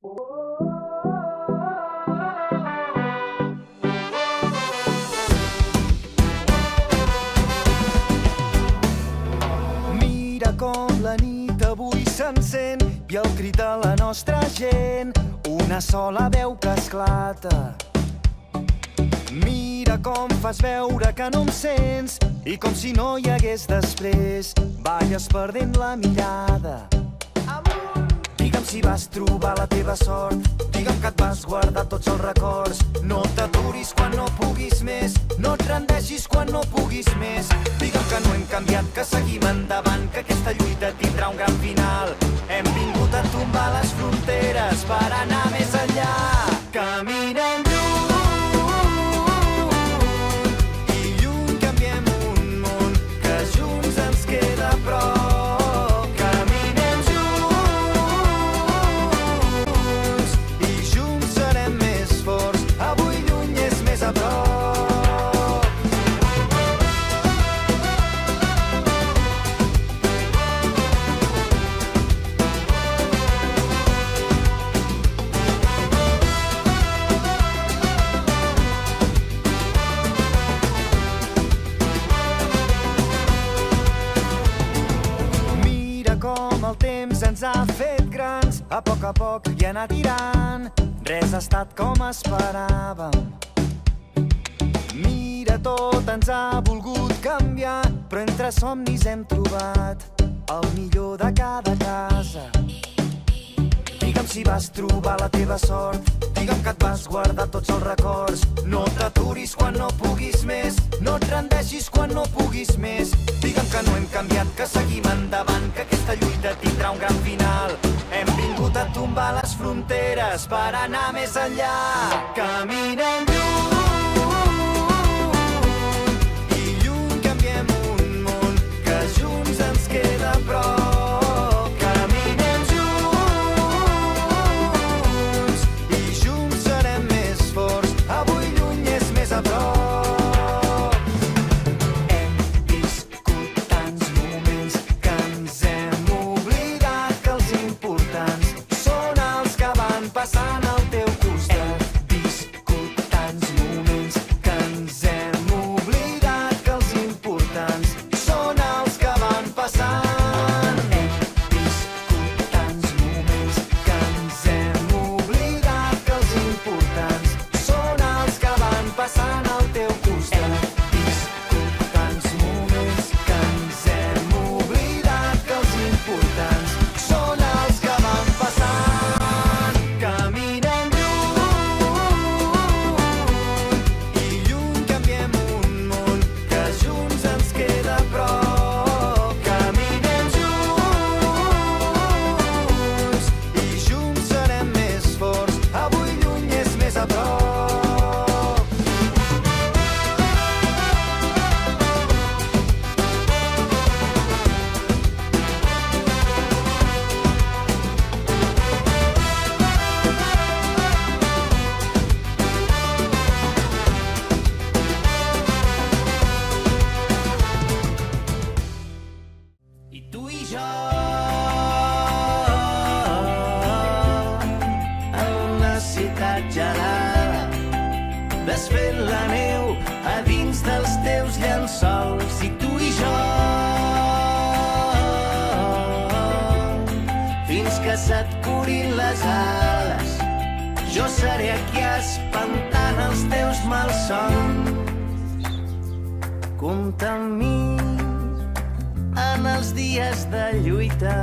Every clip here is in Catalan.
Mira com la nit avui s'encén i el crit de la nostra gent, una sola veu que esclata. Mira com fas veure que no em sents i com si no hi hagués després, balles perdent la mirada. Digue'm si vas trobar la teva sort, digue'm que et vas guardar tots els records. No t'aturis quan no puguis més, no et rendeixis quan no puguis més. Digue'm que no hem canviat, que seguim endavant, que aquesta lluita tindrà un gran final. Hem vingut a tombar les fronteres per anar més enllà. Caminem lluny i lluny canviem un món que junts ens queda a prop. Caminem junts i junts serem més forts. Avui lluny és més a prop. Com el temps ens ha fet grans, a poc i anar tirant, res ha estat com esperàvem. Mira, tot ens ha volgut canviar, però entre somnis hem trobat el millor de cada casa. Digue'm si vas trobar la teva sort, digue'm que et vas guardar tots els records. No t'aturis quan no puguis més, no et rendeixis quan no puguis més. Digue'm que no hem canviat, que seguim endavant, que aquesta lluita tindrà un gran final. Hem vingut a tombar les fronteres per anar més enllà. Caminem lluny i lluny canviem un món que junts ens queda a prop. Caminem junts i junts serem més forts. Avui lluny és més a prop. Passant al teu costat. Hem viscut tants moments que ens hem oblidat que els importants són els que van passant. Hem viscut tants moments que ens hem oblidat que els importants són els que van passant al teu costat. Hem viscut tants moments que ens hem oblidat que els importants són els que van passant. Caminem lluny i lluny canviem un món que junts ens queda a prop. Caminem junts i junts serem més forts. Avui lluny és més a prop. I tu i jo en una ciutat gelada, desfent la neu a dins dels teus llençols. I tu i jo fins que se't curin les ales, jo seré aquí espantant els teus malsons. Compta amb mi en els dies de lluita,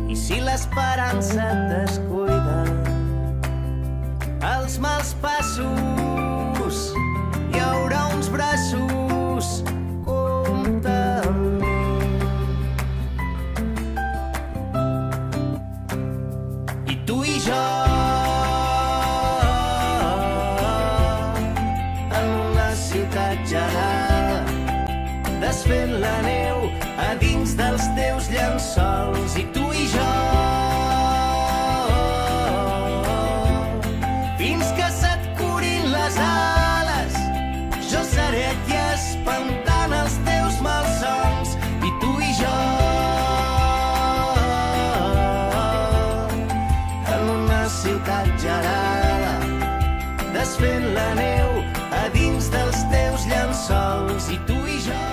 i si l'esperança et descuida, els mals passos hi haurà uns braços. Compta amb mi. I tu i jo en una ciutat gelada, desfent la neu a dins dels teus llençols. I tu i jo fins que se't curin les ales, jo seré aquí espantant els teus malsons. I tu i jo Si tu i jo